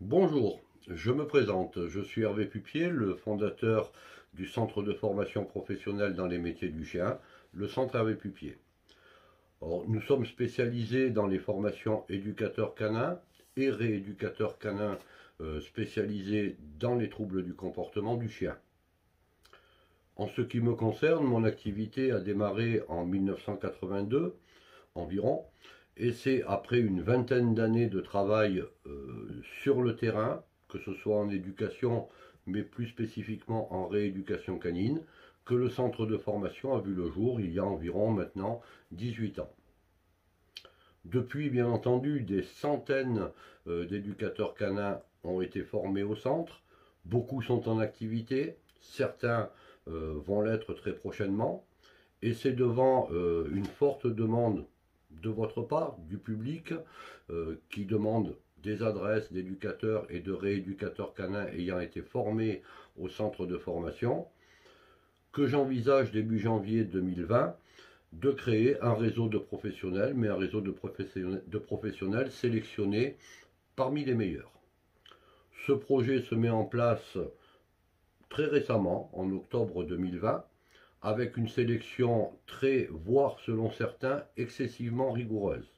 Bonjour, je me présente, je suis Hervé Pupier, le fondateur du centre de formation professionnelle dans les métiers du chien, le centre Hervé Pupier. Alors, nous sommes spécialisés dans les formations éducateurs canins et rééducateurs canins spécialisés dans les troubles du comportement du chien. En ce qui me concerne, mon activité a démarré en 1982 environ, et c'est après une vingtaine d'années de travail sur le terrain, que ce soit en éducation, mais plus spécifiquement en rééducation canine, que le centre de formation a vu le jour il y a environ maintenant 18 ans. Depuis, bien entendu, des centaines d'éducateurs canins ont été formés au centre, beaucoup sont en activité, certains vont l'être très prochainement, et c'est devant une forte demande de votre part, du public, qui demande des adresses d'éducateurs et de rééducateurs canins ayant été formés au centre de formation, que j'envisage début janvier 2020 de créer un réseau de professionnels, mais un réseau de professionnels sélectionnés parmi les meilleurs. Ce projet se met en place très récemment, en octobre 2020, avec une sélection très, voire selon certains, excessivement rigoureuse.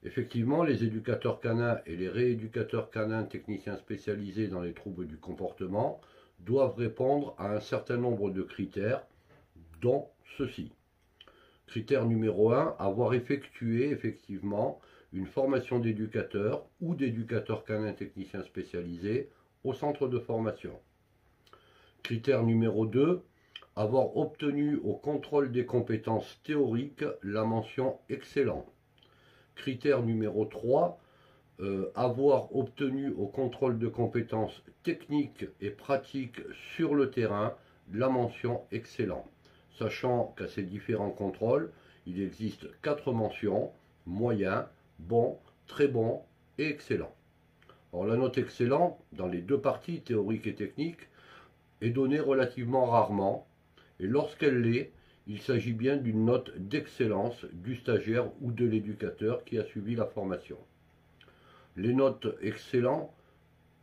Effectivement, les éducateurs canins et les rééducateurs canins techniciens spécialisés dans les troubles du comportement doivent répondre à un certain nombre de critères, dont ceci. Critère numéro 1, avoir effectué effectivement une formation d'éducateur ou d'éducateur canin technicien spécialisé au centre de formation. Critère numéro 2, avoir obtenu au contrôle des compétences théoriques la mention excellent. Critère numéro 3, avoir obtenu au contrôle de compétences techniques et pratiques sur le terrain la mention excellent. Sachant qu'à ces différents contrôles, il existe 4 mentions, moyen, bon, très bon et excellent. Alors la note excellent, dans les deux parties, théorique et technique, est donnée relativement rarement, et lorsqu'elle l'est, il s'agit bien d'une note d'excellence du stagiaire ou de l'éducateur qui a suivi la formation. Les notes excellents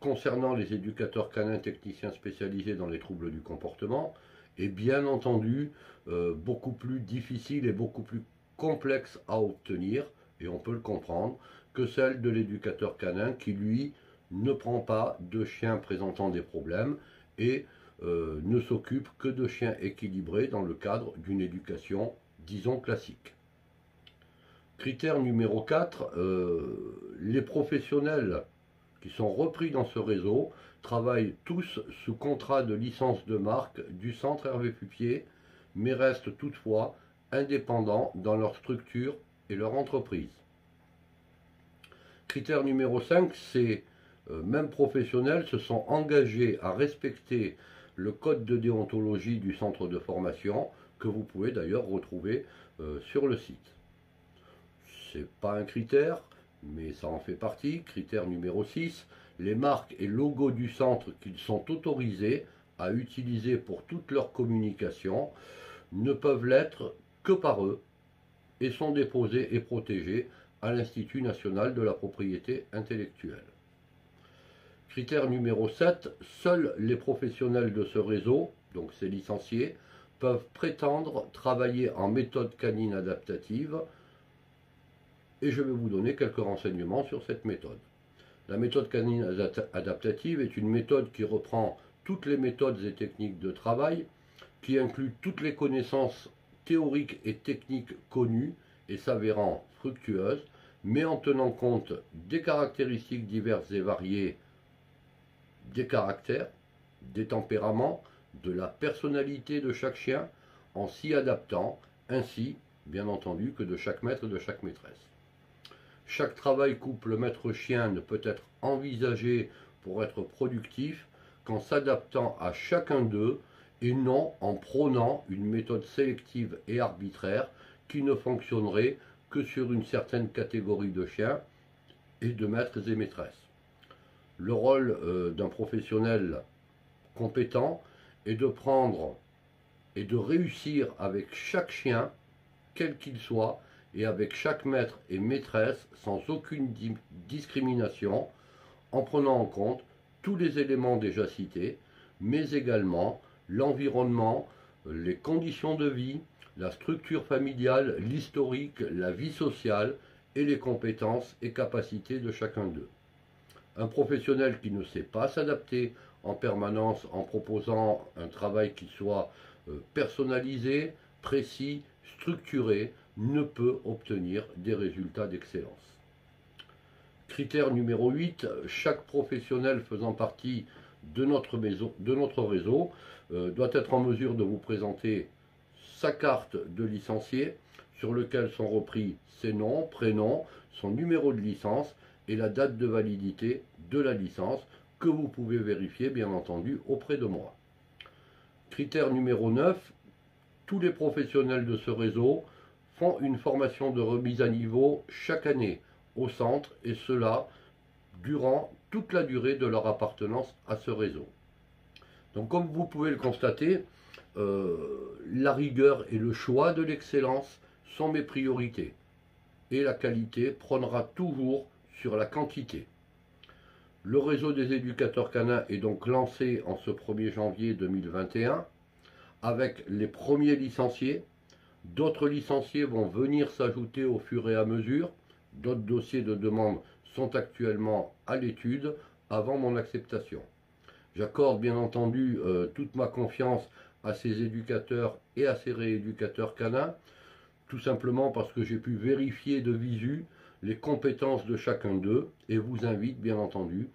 concernant les éducateurs canins techniciens spécialisés dans les troubles du comportement est bien entendu beaucoup plus difficile et beaucoup plus complexe à obtenir, et on peut le comprendre, que celle de l'éducateur canin qui, lui, ne prend pas de chiens présentant des problèmes et ne s'occupe que de chiens équilibrés dans le cadre d'une éducation, disons, classique. Critère numéro 4, les professionnels qui sont repris dans ce réseau travaillent tous sous contrat de licence de marque du centre Hervé Pupier, mais restent toutefois indépendants dans leur structure et leur entreprise. Critère numéro 5, ces mêmes professionnels se sont engagés à respecter le code de déontologie du centre de formation, que vous pouvez d'ailleurs retrouver sur le site. C'est pas un critère, mais ça en fait partie. Critère numéro 6, les marques et logos du centre qu'ils sont autorisés à utiliser pour toute leur communication ne peuvent l'être que par eux et sont déposés et protégés à l'Institut national de la propriété intellectuelle. Critère numéro 7, seuls les professionnels de ce réseau, donc ces licenciés, peuvent prétendre travailler en méthode canine adaptative, et je vais vous donner quelques renseignements sur cette méthode. La méthode canine adaptative est une méthode qui reprend toutes les méthodes et techniques de travail, qui inclut toutes les connaissances théoriques et techniques connues et s'avérant fructueuses, mais en tenant compte des caractéristiques diverses et variées des caractères, des tempéraments, de la personnalité de chaque chien, en s'y adaptant ainsi, bien entendu, que de chaque maître et de chaque maîtresse. Chaque travail couple maître-chien ne peut être envisagé pour être productif qu'en s'adaptant à chacun d'eux et non en prônant une méthode sélective et arbitraire qui ne fonctionnerait que sur une certaine catégorie de chiens et de maîtres et maîtresses. Le rôle d'un professionnel compétent est de prendre et de réussir avec chaque chien, quel qu'il soit, et avec chaque maître et maîtresse, sans aucune discrimination, en prenant en compte tous les éléments déjà cités, mais également l'environnement, les conditions de vie, la structure familiale, l'historique, la vie sociale et les compétences et capacités de chacun d'eux. Un professionnel qui ne sait pas s'adapter en permanence en proposant un travail qui soit personnalisé, précis, structuré, ne peut obtenir des résultats d'excellence. Critère numéro 8, chaque professionnel faisant partie de notre réseau doit être en mesure de vous présenter sa carte de licencié sur lequel sont repris ses noms, prénoms, son numéro de licence et la date de validité de la licence que vous pouvez vérifier bien entendu auprès de moi. Critère numéro 9, tous les professionnels de ce réseau font une formation de remise à niveau chaque année au centre et cela durant toute la durée de leur appartenance à ce réseau. Donc comme vous pouvez le constater, la rigueur et le choix de l'excellence sont mes priorités et la qualité prendra toujours sur la quantité. Le réseau des éducateurs canins est donc lancé en ce 1er janvier 2021 avec les premiers licenciés. D'autres licenciés vont venir s'ajouter au fur et à mesure. D'autres dossiers de demande sont actuellement à l'étude avant mon acceptation. J'accorde bien entendu toute ma confiance à ces éducateurs et à ces rééducateurs canins, tout simplement parce que j'ai pu vérifier de visu les compétences de chacun d'eux et vous invite bien entendu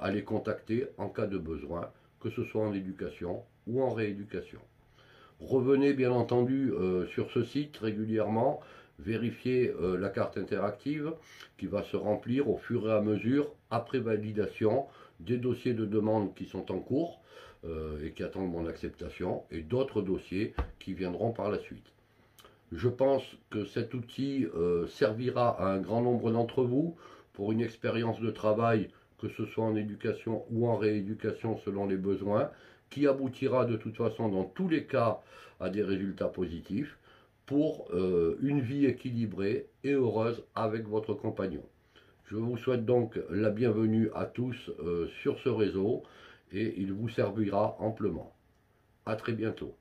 à les contacter en cas de besoin, que ce soit en éducation ou en rééducation. Revenez bien entendu sur ce site régulièrement, vérifiez la carte interactive qui va se remplir au fur et à mesure après validation des dossiers de demande qui sont en cours et qui attendent mon acceptation et d'autres dossiers qui viendront par la suite. Je pense que cet outil servira à un grand nombre d'entre vous pour une expérience de travail, que ce soit en éducation ou en rééducation selon les besoins, qui aboutira de toute façon dans tous les cas à des résultats positifs pour une vie équilibrée et heureuse avec votre compagnon. Je vous souhaite donc la bienvenue à tous sur ce réseau et il vous servira amplement. À très bientôt.